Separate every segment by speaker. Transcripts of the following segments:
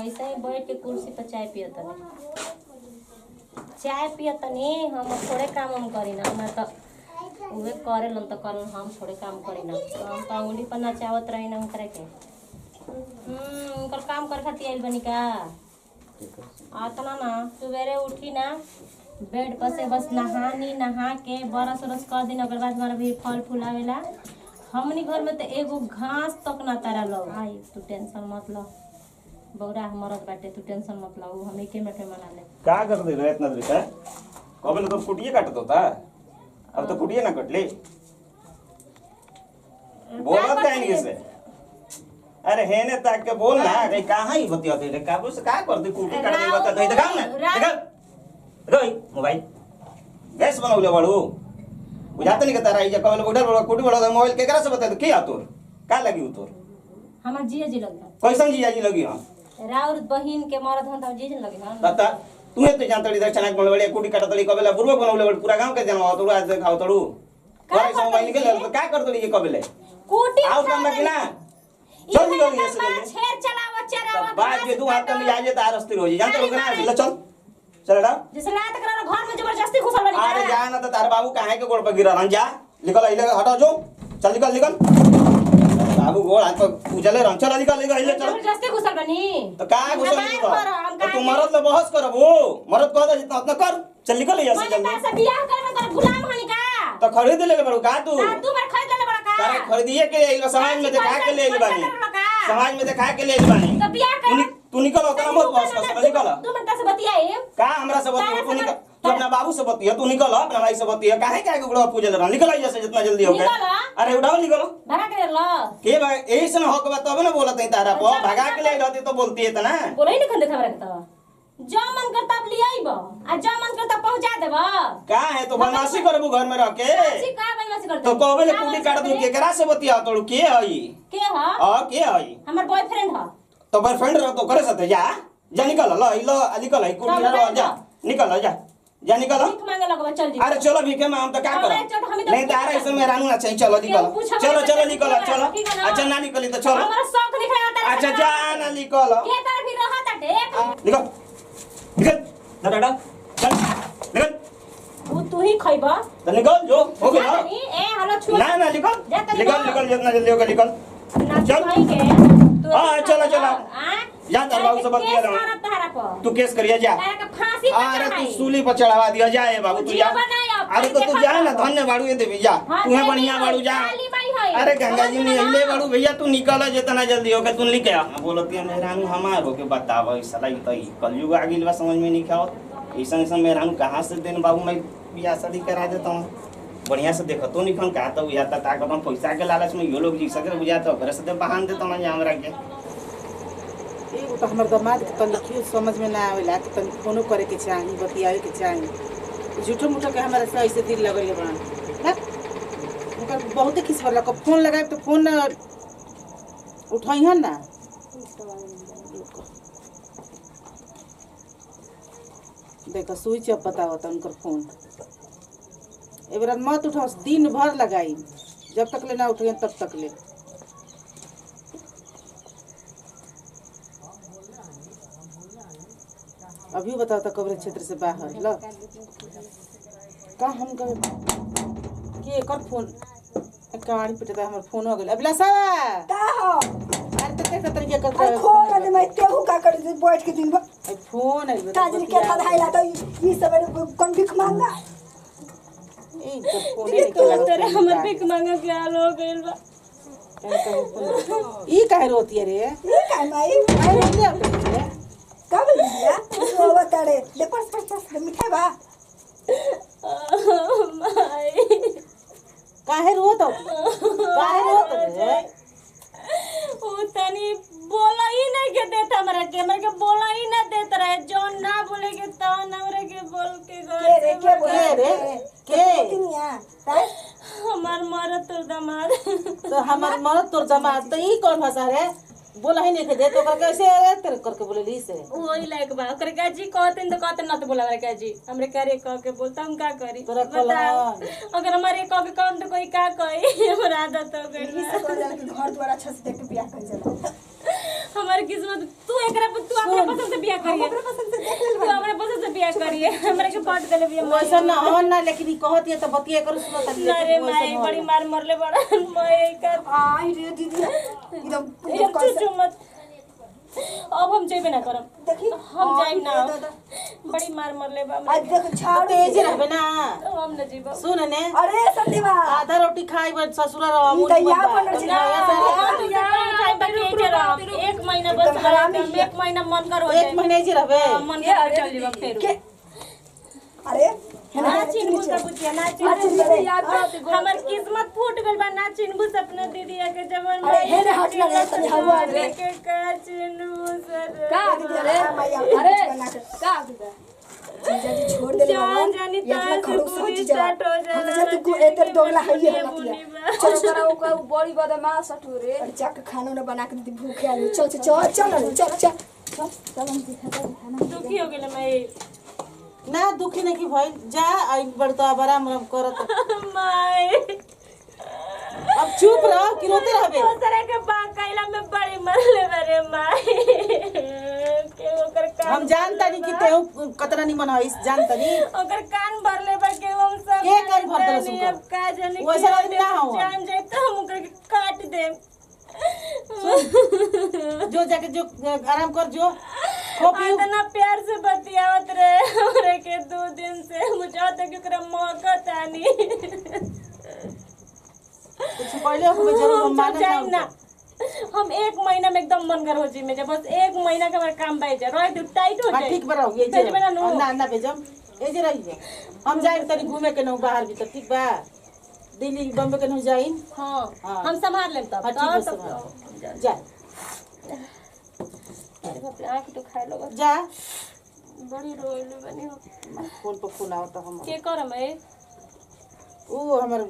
Speaker 1: ऐसे ही बैठ के कुर्सी पर चाय पियतनी हम थोड़े काम हम करी ना मैं तो उहे करे लन तो करन हम थोड़े काम करी ना हम तो अंगुली पर नचावत रही ना करे के उनकर काम कर खातिर आइल बनी का आतना ना सवेरे उठी ना बेड पर से बस नहा के बरस उरस कर दिन ओकर बाद हमारा भी फल फूल आवेला हमनी घर में तो एगो घास तक ना तारा लो भाई तू टेंशन मत लो बौरा मरद बाटे तू टेंशन मत लो हम एके मिनट में मना ले
Speaker 2: का कर दे रे इतना देर है कबल तो कुटिए काटत होता अब तो कुटिए ना कटले बोलत जाएंगे से अरे हेने तक के बोल ना रे कहां ही बतियाते रे काबू से का करते कुटी काट दे बता दे दिखाओ ना दिखा रोई मोबाइल गैस बनौले बड़ू बुझाते नहीं के तारा ई कबल उधर बड़ा कुटी बड़ा मोबाइल केकरा से बता दे के आ तोर का लगी उ तोर
Speaker 1: हमर जिया जी लगी
Speaker 2: कैसन जिया जी लगी हां
Speaker 1: राउर बहिन के मरद हन त जी जी लगी हां
Speaker 2: बता तुम्हें तो जानतड़ी दे चनाक बनले कुटी काटतड़ी कबेला बुरबो बनौले पूरा गांव के जनवा तोड़ आज देखाओ तड़ू करे से मोबाइल निकल तो का करतड़ी ये कबेले
Speaker 1: कुटी
Speaker 2: आओ काम बाकी ना चल निकल ये से
Speaker 1: छेर चलावा चरावा
Speaker 2: बात के दू हाथ में आ जे तार अस्थिर हो जी जानते लोग ना ले चल चल रा
Speaker 1: जैसे रात करा घर में जबरदस्ती घुसल बनी
Speaker 2: अरे जा ना तो तार बाबू काहे के गोड़ पर गिरा रन जा निकल इले हटा जो चल निकल बाबू गोड़ हाथ पर उजले रन चल निकल इले चल
Speaker 1: जबरदस्ती घुसल बनी
Speaker 2: तो का घुसल तो तू मरद ले बहस करबो मरद कह दे जितना उतना कर चल निकल यहां से जल्दी
Speaker 1: पैसा बियाह करे में गुलाम हनी का
Speaker 2: तो खरीद ले बड़ू का तू
Speaker 1: बार खरीद ले बड़ा का
Speaker 2: तारे खरीदिए के ले समाज में दिखा के ले बानी समाज में दिखा के ले बानी
Speaker 1: तो बियाह कर
Speaker 2: तू निकल ओकरा मत बहस कर निकल
Speaker 1: तू मन से बतियाए
Speaker 2: का हमरा से बतिया तू निकल तू अपना बाबू से बतिया तू निकल अपना भाई से बतिया काहे काहे गुड़ा पूजे ले निकल आई जैसे जितना जल्दी हो गया अरे उड़ाओ निकलो
Speaker 1: भगा के लो
Speaker 2: के भाई एही से हक बा तब ना बोलत है तारा पर भगा के ले रहती तो बोलती है तना
Speaker 1: बोले ही नहीं खंदे खबर के तो जो मन करता अब ले आइबो आ जो मन करता पहुंचा देबो
Speaker 2: का है तो बनवासी करबू घर में रह के
Speaker 1: बनवासी का बनवासी करते
Speaker 2: तो कहबे ले कुटी काट दू केकरा से बतिया तोड़ के हई
Speaker 1: के ह
Speaker 2: हां के हई
Speaker 1: हमर बॉयफ्रेंड ह
Speaker 2: तो बॉयफ्रेंड रह तो करे सकते जा निकल लो निकल आई कुटी रह जा निकल जा निकल
Speaker 1: भीख मांगे लगबो चल जी
Speaker 2: अरे चलो भीखे में हम तो क्या करें नहीं तारा ऐसे में रानू ना चाहिए चलो निकल चलो अच्छा ना निकली तो चलो
Speaker 1: हमारा शौक दिखाया तारा
Speaker 2: अच्छा जा ना निकल
Speaker 1: के तार भी रहता देख
Speaker 2: निकल दादा चल निकल
Speaker 1: वो तू ही खइबा
Speaker 2: तो निकल जो हो गया
Speaker 1: ए हलो छुआ
Speaker 2: ना निकल जितना जल्दी होगा निकल
Speaker 1: चल
Speaker 2: हां चलो जा तार बाबू से बतिया
Speaker 1: रहा
Speaker 2: तू केस करिया जा अरे तू सूली पर चढ़ावा दिया जा ए बाबू तू जा अरे तो तू जा ना धन्य बाड़ू ये देवी जा तू है बढ़िया बाड़ू जा अरे गंगा जी ने ले बाड़ू भैया तू निकल जितना जल्दी होके तू निकल आ बोलती है मेहरानू हमारो के बताव साला ई तो कलयुग आ गेल बा समझ में नहीं खाओ ऐसा मेहरानू कहां से दिन बाबू मैं बियाह शादी करा देता हूं बढ़िया से देखो तो निकल का तो या ता अपन पैसा के लालच में यो लोग जी सके बुझाता घर से बहान देता ना हमरा के
Speaker 3: एगो तो हमर दामाद के तनी क्यों समझ में ना आवेला कि तनी फोनो करे के चाही बतियावे के चाही झूठो मूठो के हमरा से ऐसे दिल लगल बा उनका बहुत किस भरला को फोन लगाए तो फोन ना उठाई हन ना देखो स्विच ऑफ बताओ त उनकर फोन एबरा मत उठाओ दिन भर लगाई जब तक ले ना उठे तब तक ले अभी बताओ तो कवरेज क्षेत्र से बाहर लो का हम के कर फोन कहानी पिटता हमर फोन हो गेल अभिलाषा
Speaker 4: का हो
Speaker 3: अरे तो कैसे तरीके कर
Speaker 4: अरे खोल दे मैं तेहू का कर बैठ के दिन भर
Speaker 3: फोन है
Speaker 4: काजल के धाइला तो ई सब कौन भीख मांगा
Speaker 3: ए तो फोन है के
Speaker 1: तेरे हमर भीख मांगा के हाल हो गइल बा
Speaker 3: ई काहे रोती है रे
Speaker 4: ई का माई
Speaker 3: अरे ले
Speaker 4: का बोल दिया वो बताड़े ले पस मिठाई बा
Speaker 1: माई
Speaker 3: काहे रोत रे
Speaker 1: वो तनी बोला ही नहीं के देता हमरा के बोला ही ना देता रहे जो ना बोले के तो हमरा के बोल के
Speaker 4: के बोले
Speaker 3: के
Speaker 4: दुनिया
Speaker 1: हमार मरद तोर दामाद
Speaker 3: तो हमार मरद तोर दामाद तो ई कौन भाषा रे बोला ही नहीं के दे तो कैसे तेरे करके बोलेली से
Speaker 1: वही लायक बा ओकर का जी कहते तो कहते ना तो बोला का जी हमरे करे कह के बोलता हम का करी
Speaker 3: तोरा
Speaker 1: बताओ अगर हमारे कह के कौन तो कोई का कही हमरा आदत हो गई
Speaker 4: घर द्वारा अच्छा से देख के बियाह कर जाला
Speaker 1: हमारी किस्मत तू एकरा तू अपने पसंद से बियाह करिए
Speaker 4: अपने पसंद से देख ले
Speaker 1: तू अपने पसंद से बियाह करिए हमरा के पट देले बियाह
Speaker 3: वैसा ना हो ना, लेकिन ई कहत है तो बतिया करू सुनो तनी।
Speaker 1: अरे माई बड़ी मार मरले बड़ा मैं कर
Speaker 4: आई रे दीदी एकदम
Speaker 1: ये चुचु मत अब हम जेबे ना करब
Speaker 4: देखी
Speaker 1: हम जाइब ना बड़ी मार मरले बा
Speaker 4: आज देख झाड़
Speaker 3: तेज रहबे ना।
Speaker 1: हम न जीबो
Speaker 3: सुन ने
Speaker 4: अरे संदीपा
Speaker 3: आधा रोटी खाई बस ससुर रह
Speaker 4: ई दैया बनल छै ना
Speaker 1: खाई बाकी जे रह एक महीना बस रह एक महीना मन कर हो जाए
Speaker 3: एक महीने जे रहबे
Speaker 1: मन कर चल जीबो फेर
Speaker 4: अरे
Speaker 1: ना चिन्हबू सब बुझिया ना चिन्हबू हमर किस्मत फूट गइल बा ना चिन्हबू सपना दीदी के जवन
Speaker 4: अरे हे रे हट लगे तनी हवा रे
Speaker 1: के का चिन्हबू सर
Speaker 4: का दीदी रे अरे का दीदी जीजा जी छोड़ दे
Speaker 1: जान जानी
Speaker 4: इतना खड़ूस
Speaker 1: पूरी
Speaker 4: जीजा
Speaker 1: स्टार्ट हो जाए
Speaker 4: हम जब तू एतर दोगला हइए नतिया
Speaker 5: चल करा ओका बड़ी बदमाश हटू रे
Speaker 4: और जाके खाना ना बना के दीदी भूखे आ चल चल चल चल चल चल हम दिखाता खाना
Speaker 1: दुखी हो गेल मैं
Speaker 3: ना दुखी नहीं की भइल जा आई बड़ तो आराम करत।
Speaker 1: माय
Speaker 3: अब चुप रह कि रोते रहबे।
Speaker 1: दूसरे के बात कैला में बड़ी मरले बरे माय के ओकर कान
Speaker 3: हम जानता नहीं कि तेहू कतना निमन हइस जानता नहीं।
Speaker 1: ओकर कान भरले बा के हम सब
Speaker 3: के कान भर देलस
Speaker 1: नहीं, अब
Speaker 3: ओकर?
Speaker 1: का जाने
Speaker 3: वैसा आदमी ना हो।
Speaker 1: जान जाए तो हम ओकर के काट देम
Speaker 3: जो जाके जो आराम कर जो खो पियो।
Speaker 1: इतना प्यार से बतियावत रहे हमरे के 2 दिन से मुझे तक ओकरा मौका तानी
Speaker 3: कुछ पहले होवे जरूर हम माने
Speaker 1: जाए ना
Speaker 3: ना।
Speaker 1: हम 1 महीना में एकदम मन कर हो जी में जब बस 1 महीना के हमारा काम बाई जा रह टाइट हो
Speaker 3: हां
Speaker 1: जाए
Speaker 3: ठीक बराओ ये जे
Speaker 1: भेजबे ना नु।
Speaker 3: ना ना भेजम ए जे रही हम जाए तनी घूमे के न बाहर भी तो ठीक बा। दिल्ली बम्बे के न जाई।
Speaker 1: हां
Speaker 3: हाँ।
Speaker 1: हम संभाल लेम तब
Speaker 3: ठीक है संभाल। जा
Speaker 1: अरे बाप रे आंख तो खाए लोग
Speaker 3: जा
Speaker 1: बड़ी रोइले बनी हो
Speaker 3: फोन पर फोन आवता हम
Speaker 1: के करम है
Speaker 3: वो हमर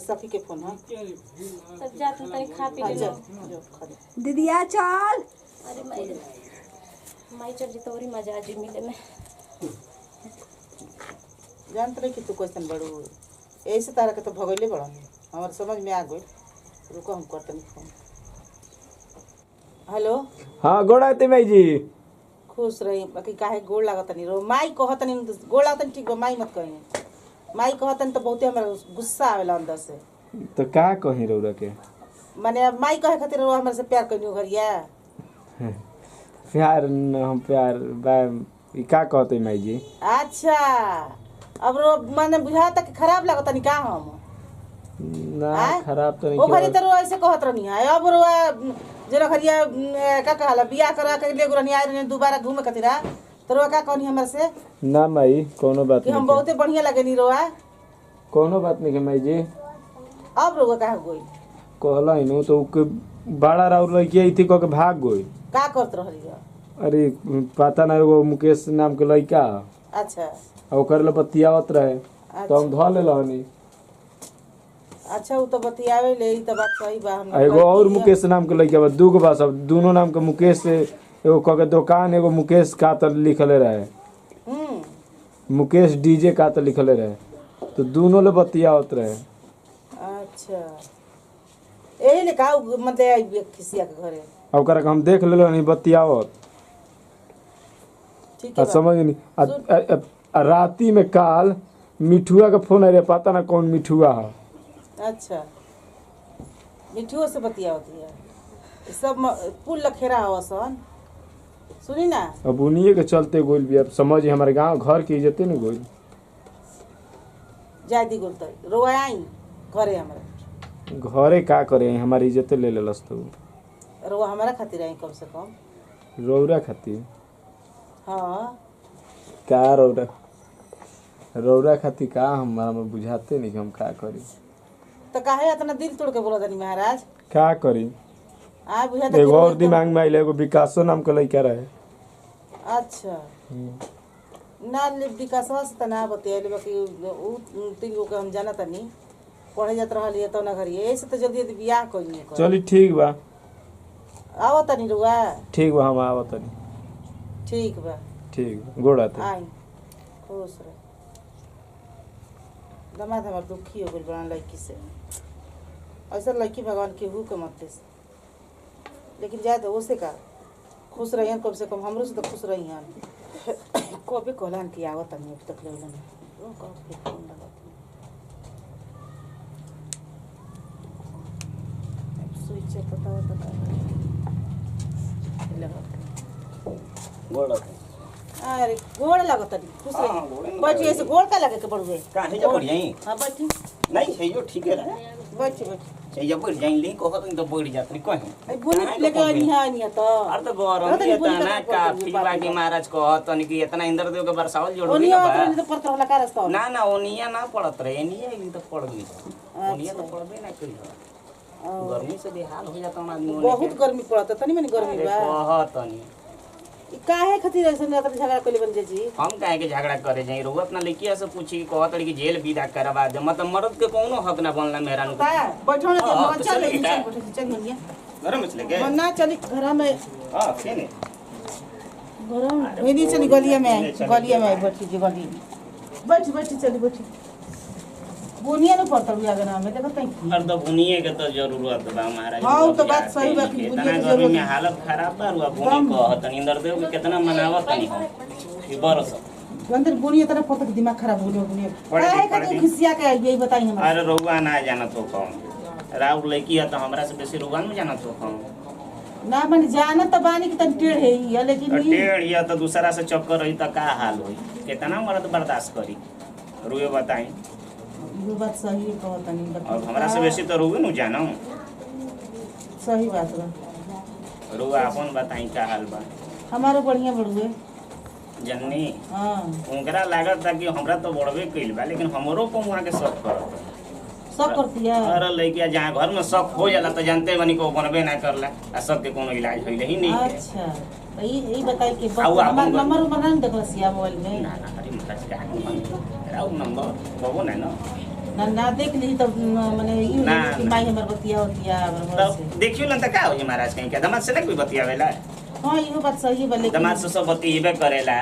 Speaker 3: सखी के फोन है।
Speaker 1: तब जा तू तनी खा पी
Speaker 3: हाँ,
Speaker 1: ले
Speaker 3: जा
Speaker 1: लो।
Speaker 3: जो खा ले।
Speaker 4: दीदिया चल
Speaker 1: अरे माई चल जी तोरी मजा जी मिले में
Speaker 3: जानत रही कि तू क्वेश्चन बड़ू ऐसे तारा के तो भगैले बड़ा हमार समझ में आ गई। रुको हम करते नहीं फोन। हेलो
Speaker 2: हाँ गोड़ा भाई जी
Speaker 3: खुश रही बाकी काहे गोड़ लागत नहीं रो माई कहत नहीं गोड़ लागत नहीं ठीक बा माई मत कही माई कहत नहीं तो बहुते हमरा गुस्सा आवेला अंदर से।
Speaker 2: तो का कही रौरा के
Speaker 3: माने अब माई कहे खातिर रो हमरा से प्यार करियो घरिया
Speaker 2: प्यार न हम प्यार बा ई का कहते माई जी।
Speaker 3: अच्छा अब रो माने बुझाता कि खराब लागत नहीं का हम
Speaker 2: ना
Speaker 3: आय?
Speaker 2: खराब तो नहीं
Speaker 3: ओ घरी
Speaker 2: किया।
Speaker 3: तो रो ऐसे कहत रहनी है अब रो जरा घरिया का कहला बियाह करा के ले गुरनी आइ रहनी दोबारा घूमे खातिर तो रो का कहनी हमरा से
Speaker 2: ना माई कोनो बात
Speaker 3: कि हम
Speaker 2: नहीं
Speaker 3: बहुते बढ़िया लगे नी रोआ
Speaker 2: कोनो बात नहीं के माई जी
Speaker 3: अब रो का गोई
Speaker 2: कहला नु तो के बड़ा राउर लड़की आई थी कह के भाग गई।
Speaker 3: का करत रहली है?
Speaker 2: अरे पता ना वो मुकेश नाम के लड़का
Speaker 3: अच्छा
Speaker 2: और ओकर ले बतियावत रहे तो हम धो ले लहनी।
Speaker 3: अच्छा वो तो बतियावे ले ई तो बात सही बा हम
Speaker 2: एगो और मुकेश नाम के लड़का बा दूगो बा सब दोनों नाम के मुकेश से एगो कह के दुकान एगो मुकेश का तो लिखले रहे मुकेश डीजे का तो लिखले रहे तो दोनों ले बतियावत रहे।
Speaker 3: अच्छा एही ले का मतलब आई खिसिया के घरे
Speaker 2: और ओकरा के हम देख लेलो नहीं बतियावत
Speaker 3: ठीक है बा।
Speaker 2: समझ नहीं राती में काल मिठुआ का फोन आया पता ना कौन मिठुआ है।
Speaker 3: अच्छा मिठुओ से बतियावती है ई सब पुल लखेरा हो सन सुनी ना
Speaker 2: अब उन्हीं के चलते गोल भी अब समझ हमारे गांव घर की इज्जत न गोल
Speaker 3: जाय दी गोल तो रोआ आई घरे हमरा
Speaker 2: घरे का करे हमारी इज्जत ले लेलस तो
Speaker 3: रोआ हमारा खातिर आई कम से कम
Speaker 2: रौरा खातिर
Speaker 3: हाँ
Speaker 2: का रौरा खातिर का हमारा बुझाते नहीं कि हम का करी
Speaker 3: तो काहे इतना दिल तोड़ के बोला तनी महाराज
Speaker 2: का करी।
Speaker 3: आ बुझा
Speaker 2: एगो और दिमाग में आइले एगो विकासो नाम के लड़का रहे।
Speaker 3: अच्छा ना ले विकासवा से तना बतियाले बाकी उ 3 गो के हम जाना तनी पढ़े जात रहली तो ना घरी ऐसे तो जल्दी जल्दी बियाह कइनी कर
Speaker 2: चली ठीक बा
Speaker 3: आओ तनी रुआ
Speaker 2: ठीक बा हम आवत तनी
Speaker 3: ठीक बा
Speaker 2: ठीक बा गोड़ा ते
Speaker 3: आई खुश रह दमाद हमार दुखी हो गइल बड़ा लड़की से ऐसा लड़की भगवान केहू के मत दे लेकिन जाए तो ओसे का खुश रहियन कम से कम हमरो से तो खुश रहियन कबे कहलन कि आवत नहीं अब तक लेलन ओ कब के फोन लगा स्विच पता होता लगा
Speaker 2: गोड़
Speaker 3: अरे गोड़ लगत नहीं खुश
Speaker 2: हाँ,
Speaker 3: रही बैठी ऐसे गोड़ का लगे के बढ़ुए
Speaker 2: काहे जा बढ़िया ही
Speaker 3: हां बैठी
Speaker 2: नहीं है जो ठीक है
Speaker 3: बैठी बैठी
Speaker 2: चाहिए बढ़ जाइन ली कहत नहीं तो बढ़ जात नहीं कहीं
Speaker 3: आई बोली लेके नहीं है तो
Speaker 2: अरे तो गरम ये तना काफी बाकी महाराज कहत नहीं कि इतना इंद्रदेव के बरसावल जोड़
Speaker 3: ओनी
Speaker 2: दिया
Speaker 3: और तो परत वाला का रास्ता
Speaker 2: ना ना ओनिया ना पड़त रहे एनिया ही तो पड़ गई ओनिया तो पड़बे ना करी गर्मी से बेहाल हो जाता हूं आदमी
Speaker 3: बहुत गर्मी पड़ता तनी मनी गर्मी बा
Speaker 2: बहुत नहीं
Speaker 3: ई काहे खातिर ऐसे जाता झगड़ा कइले बन जी
Speaker 2: हम काहे के झगड़ा करे जाई रोग अपना लड़किया से पूछी कहत रही कि जेल विदा करवा दे मतलब मर्द के कोनो हक ना बनला मेरा नु
Speaker 3: बैठो ना
Speaker 2: हाँ,
Speaker 3: चल
Speaker 2: तो
Speaker 3: चल
Speaker 2: चलिए, हाँ।
Speaker 3: बैठो चल मनिया
Speaker 2: घर में चले गए
Speaker 3: मन्ना चली घर में
Speaker 2: हां केने
Speaker 3: घर में भेदी चली गलिया में बैठी जी गली बैठी बैठी चली बैठी बुनिया न पड़ता हुआ अगर हमें देखो तई
Speaker 2: हर तो बुनिए के तो जरूरत बा महाराज
Speaker 3: हाँ, वो तो बात सही बा कि
Speaker 2: इतना
Speaker 3: बुनिए के
Speaker 2: गर्मी में
Speaker 3: जरूरत-
Speaker 2: हालत खराब बा रुआ बुनी कहत इंद्रदेव के कितना मनावत नहीं ई बरस
Speaker 3: अंदर बुनिया तरह पड़ता कि दिमाग खराब हो गया बुनिया
Speaker 2: पढ़ दी,
Speaker 3: काहे
Speaker 2: पढ़
Speaker 3: खातिर
Speaker 2: दी।
Speaker 3: खिसिया के यही बताई हम
Speaker 2: अरे रउआ ना जानत हो कौन राव लड़की है तो हमरा से बेसी रउआ में जानत हो कौन
Speaker 3: ना मन जाना तो बानी कि तन टेढ़ है ही लेकिन ई
Speaker 2: टेढ़ या तो दूसरा से चक्कर रही तो का हाल होई कितना मर्द बर्दाश्त करी रुए बताई
Speaker 3: ये बात सही है कहत नहीं
Speaker 2: और हमरा से बेसी तो रुए नु जानो
Speaker 3: सही बात बा
Speaker 2: रुआ अपन बताई का हाल बा
Speaker 3: हमारो बढ़िया बढ़ुए
Speaker 2: जननी
Speaker 3: हां
Speaker 2: उनकरा लागत था कि हमरा तो बढ़बे कइल बा लेकिन हमरो को वहां के शक करत
Speaker 3: सब करती है
Speaker 2: अरे लइकिया जहाँ घर में शक हो जाला तो जानते बनी को बनबे ना करला आ शक के कोनो इलाज होइले ही नहीं है।
Speaker 3: अच्छा तो ई बताई कि
Speaker 2: आउ आपन
Speaker 3: हमार
Speaker 2: बोल।
Speaker 3: नंबर बना न देखला सिया मोबाइल में
Speaker 2: ना ना अरे महाराज का राउ नंबर बाबू ना ना
Speaker 3: ना देख ली तो माने ई
Speaker 2: ना,
Speaker 3: कि
Speaker 2: ना।
Speaker 3: माई हमर बतिया होतिया हमर
Speaker 2: तब
Speaker 3: से
Speaker 2: देखियो लन त का हो महाराज कहीं के दमाद से ना कोई बतियावेला
Speaker 3: हां इहो बात सही बा लेकिन
Speaker 2: दमाद से सब बतियेबे करेला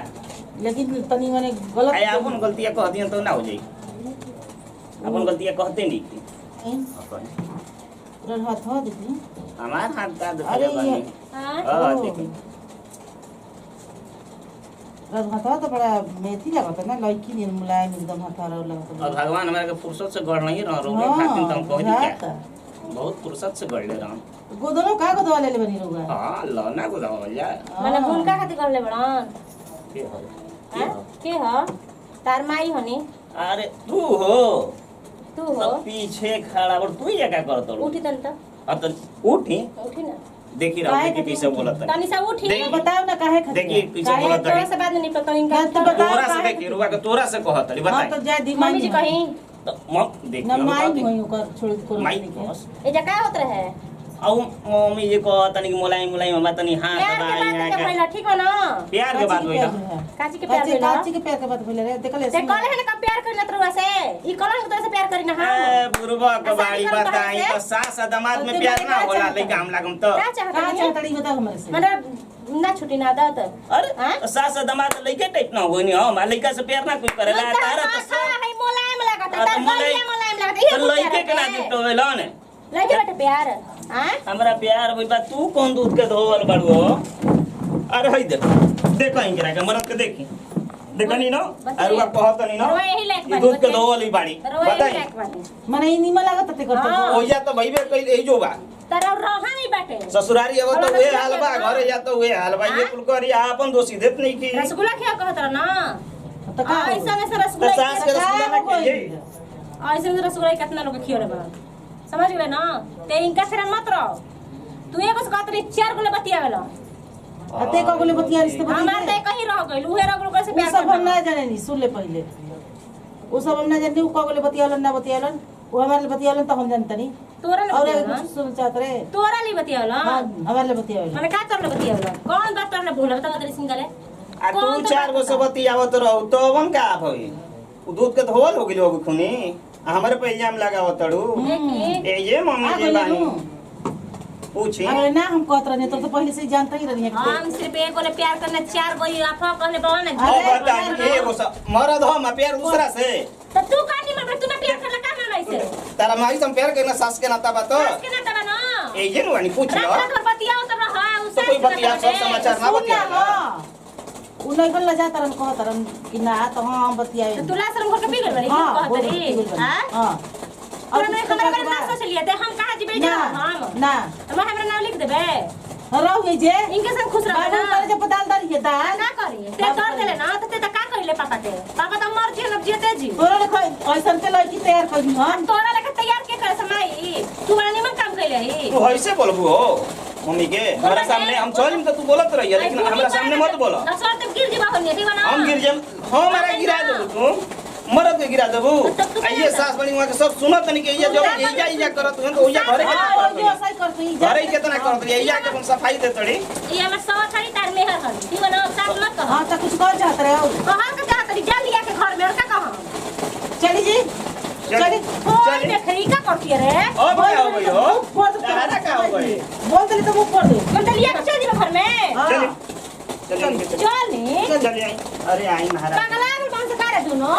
Speaker 3: लेकिन तनी माने गलत
Speaker 2: आय अपन गलतियां कह दियन तो ना हो जाई अपन गलतियां कहते नहीं की अपन
Speaker 3: रन हाथ हो देखी
Speaker 2: हमार हाथ का
Speaker 3: अरे
Speaker 2: दे
Speaker 3: ये
Speaker 1: हाँ
Speaker 2: हां देखी
Speaker 3: रन हाथ तो बड़ा मेथी लगता ना लड़की ने मुलायम एकदम हाथ आ
Speaker 2: और
Speaker 3: लगता
Speaker 2: भगवान हमरा के फुर्सत से गढ़ नहीं रह रोगे खातिर तुम कह दी क्या बहुत फुर्सत से गढ़ ले रहा
Speaker 3: गोदनो का गोदवा ले बनी रुगा
Speaker 2: हां लौना को हो जा
Speaker 1: मने हुनका खातिर करले बड़न
Speaker 2: के हो
Speaker 1: हैं? के ह तार माई हनी
Speaker 2: अरे तू हो
Speaker 1: तू हो
Speaker 2: सब पीछे खड़ा और तू ये क्या करत हो
Speaker 1: उठी तन त
Speaker 2: अब तो उठी
Speaker 1: उठी ना
Speaker 2: देखी रहा कि पीछे बोलत है
Speaker 1: तनी सा उठी
Speaker 2: देखी।
Speaker 3: बताओ ना काहे खातिर
Speaker 2: देखी पीछे
Speaker 1: काहे
Speaker 2: बोलत
Speaker 1: तोरा
Speaker 2: है
Speaker 1: से बात नहीं निकल तनी का
Speaker 3: तो बता
Speaker 2: तोरा से देखी रुआ के तोरा से कहत है
Speaker 3: हां तो
Speaker 2: बता
Speaker 3: जाय दी
Speaker 1: मम्मी जी कहीं
Speaker 2: तो मत देखी
Speaker 3: ना
Speaker 2: हम
Speaker 3: माई
Speaker 2: बता
Speaker 3: होई ओकर छोड़ को
Speaker 2: माई बस
Speaker 1: ए जा का होत रहे
Speaker 2: औ मम्मी ये कहत तनी मुलायम मुलायम हम तनी हाथ
Speaker 1: प्यार के
Speaker 2: दबाई
Speaker 1: बात के
Speaker 2: यहाँ
Speaker 1: भइला ठीक हो ना
Speaker 2: प्यार के बात होइला
Speaker 1: काची के प्यार भइला
Speaker 3: काची के प्यार के बात भइला रे देखले
Speaker 1: ते कहले है ना का प्यार करना तरुआ से ई कहले के तोरा से प्यार करी ना हम
Speaker 2: ए बुरबा के बाड़ी
Speaker 1: ऐसा नहीं
Speaker 2: बताई
Speaker 1: करता
Speaker 2: तो
Speaker 1: है?
Speaker 2: सास आ दामाद में
Speaker 3: तो
Speaker 2: प्यार
Speaker 3: मैंने
Speaker 2: ना
Speaker 3: क्या
Speaker 2: होला
Speaker 3: चाहता
Speaker 2: लइका हम लागम तो
Speaker 1: का चाहत
Speaker 3: का
Speaker 1: है
Speaker 3: चाहतड़ी बता हमरे से
Speaker 1: मने ना छुटी ना दात
Speaker 2: अरे
Speaker 1: हाँ?
Speaker 2: सास आ दामाद लइके टाइप ना होई नहीं हम लइका से प्यार ना कोई करेला तारा तो सब
Speaker 1: है मुलायम लागत
Speaker 2: हाँ, तो
Speaker 1: है
Speaker 2: मुलायम-
Speaker 1: मुलायम लागत
Speaker 2: तो लइके के ना दिटो वेला ने
Speaker 1: लइके बेटे प्यार हां
Speaker 2: हमरा प्यार होई बा तू कौन दूध के धोवल बाड़ू हो अरे हई देख इंकरा के मरद के देखी देखनी न अरे वा कहत नहीं न
Speaker 1: रोए यही लायक
Speaker 2: ई
Speaker 1: बानी,
Speaker 2: दूध के
Speaker 1: बताई।
Speaker 2: धोवल ही बाड़ी
Speaker 1: रोए
Speaker 2: बताई
Speaker 1: लायक बानी
Speaker 3: माने ई निमन लागत ते करत
Speaker 1: हाँ।
Speaker 2: ओया तो भइबे कइल एही जो बा
Speaker 1: तारा रहा नहीं बाटे
Speaker 2: ससुरारी अब तो
Speaker 1: और
Speaker 2: वे
Speaker 1: रसगुल्ला
Speaker 2: हाल बा
Speaker 1: खिया
Speaker 2: घरे या तो वे हाल बा ये
Speaker 1: हाँ?
Speaker 2: कुल करी आपन दोषी देत नहीं की
Speaker 1: रसगुल्ला खिया कहत रहा ना
Speaker 3: त का
Speaker 1: ऐसा में से
Speaker 2: तो
Speaker 1: रसगुल्ला
Speaker 2: सास के रसगुल्ला ना खाइए
Speaker 1: ऐसे में से रसगुल्ला कितना लोग खियोले बा समझ गए ना ते इनका फिर मत रहो तू एगो से कहत रही चार गोले बतियावेला
Speaker 3: अते का बोले बतिया रिश्ते
Speaker 1: हमार
Speaker 3: बतिया
Speaker 1: ते कहीं रह गइल उहे रह गइल से
Speaker 3: उ
Speaker 1: प्यार
Speaker 3: सब हम
Speaker 1: करना
Speaker 3: ना जाने नी सुन ले पहले उ सब हम ना जाने उ का बोले बतियालन ना बतियालन उ हमारे बतियालन तो हम जानत नहीं
Speaker 1: तोरा ले
Speaker 3: और
Speaker 1: बतियावेला
Speaker 3: कुछ सुन चाहत रे
Speaker 1: तोरा ले बतियावेला
Speaker 3: हां हमारे बतियावेला
Speaker 1: माने का तोरा ले बतियावेला कौन बात तोरा ले भूल बता तेरे सिंगले
Speaker 2: आ तू चार गो से बतियावत रहो तो वन का आप होई उ दूध के धोवल हो गेल हो खुनी आ हमरे पे इल्जाम लगावत तड़ू
Speaker 1: देखी
Speaker 2: ए ये मम्मी
Speaker 3: आ
Speaker 2: जी
Speaker 3: बोले
Speaker 2: बानी
Speaker 3: नु
Speaker 2: पूछी
Speaker 3: अरे ना हम कहत रहने तो पहले से ही जानता ही रहनी
Speaker 1: हम सिर्फ एक गोले प्यार करना चार गोली आफा कहले बाबा ना
Speaker 2: ओ
Speaker 3: अरे,
Speaker 2: बताई एगो सा मरद हो म प्यार दूसरा से
Speaker 1: तो तू कानी में तू ना प्यार करला का ना ऐसे
Speaker 2: तारा माई सम प्यार करना सास के नाता बा तो
Speaker 1: बस के ना तबा ना
Speaker 2: ए ये नु पूछ लो
Speaker 1: रात भर बतियाओ तब हां
Speaker 2: तो कोई बतिया सब समाचार ना बतिया
Speaker 3: उ नहीं गल जा तरन कह तरन कि ना तो हम बतियाए
Speaker 1: तो तुला शर्म करके बिगड़ बड़ी
Speaker 3: हां
Speaker 1: कहत रही हां और नहीं हमरा बारे ना सोच लिया दे हम कहां जीबे जा हम
Speaker 3: ना
Speaker 1: हम हमरा नाम लिख देबे
Speaker 3: रहो जे
Speaker 1: इनके संग खुश रह
Speaker 3: बाबू करे जे पताल दर ये दा
Speaker 1: ना करी ते कर देले ना तो ते का कइले पापा के पापा तो मर जी न जीते जी
Speaker 3: तोरा ले ऐसन के लड़की तैयार कर दी हम
Speaker 1: तोरा लेके तैयार के करे समय तू बड़ा निमन काम कइले ही
Speaker 2: तू ऐसे बोलबू हो मम्मी के हमारे सामने हम चलिम तो तू बोलत रही है लेकिन हमरा सामने मत बोलो
Speaker 1: ना सर तब गिर जीवा होनी ठीक बना
Speaker 2: हम गिर जाम हमारा गिरा देबू तू मरद के गिरा देबू ये सास बड़ी वहां के सब सुनत नहीं के ये जो इजा करत हन तो इजा घरे के
Speaker 3: जो सही कर तू
Speaker 2: घरे कितना करत है इजा के अपन सफाई दे तड़ी
Speaker 1: ये हमर सवा थारी तार में है ठीक बना सास मत कह
Speaker 3: हां तो कुछ कर चाहत रहे हो
Speaker 1: कहां के चाहत रही जा लिया के घर में और का कहां
Speaker 3: चली जी चली
Speaker 1: चली देखई का करती रे
Speaker 2: अब क्या हो गई हो
Speaker 3: फोड़
Speaker 2: दादा क्या हो गई
Speaker 3: बोल दे तो मुंह फोड़ दे
Speaker 1: हम तो लिया के चल जी घर में
Speaker 2: चल
Speaker 1: चल
Speaker 2: चल अरे आई महाराज
Speaker 1: पगला के कौन से करे दोनों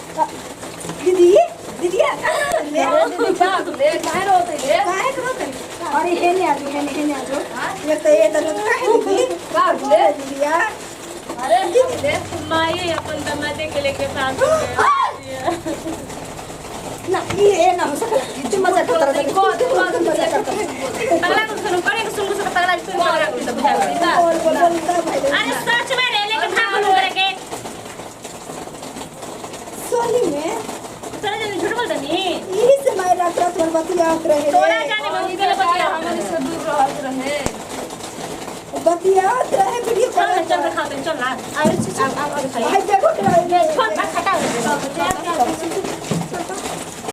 Speaker 4: दीदी दीदी ले
Speaker 5: दीदी भाग ले काहे रोते ले
Speaker 4: काहे करो अरे हेने आ जो ये तो ये तो काहे दीदी
Speaker 5: भाग ले
Speaker 4: दीदिया
Speaker 5: अरे ले
Speaker 1: माई अपन दमादे के लेके साथ
Speaker 4: ना ये ना हो सकता तुम मजा कर रहे हो तुम मजा कर
Speaker 1: पगला को सुन करे को सुन को पगला सुन पगला को तो बुझा
Speaker 4: बोल
Speaker 1: अरे सच में रे लेके भाग बोल करे के
Speaker 4: सोनी में
Speaker 1: चल जल्दी झूठ बोल दनी
Speaker 4: यही से मैं रात रात भर बतियात रहे
Speaker 1: तोरा जाने में के बतिया
Speaker 5: हमारे से दूर रहत रहे
Speaker 4: बतियात रहे वीडियो कॉल
Speaker 1: चल चल खाते चल ना
Speaker 4: अरे
Speaker 1: अब
Speaker 4: भाई देखो
Speaker 1: छोड़ खटा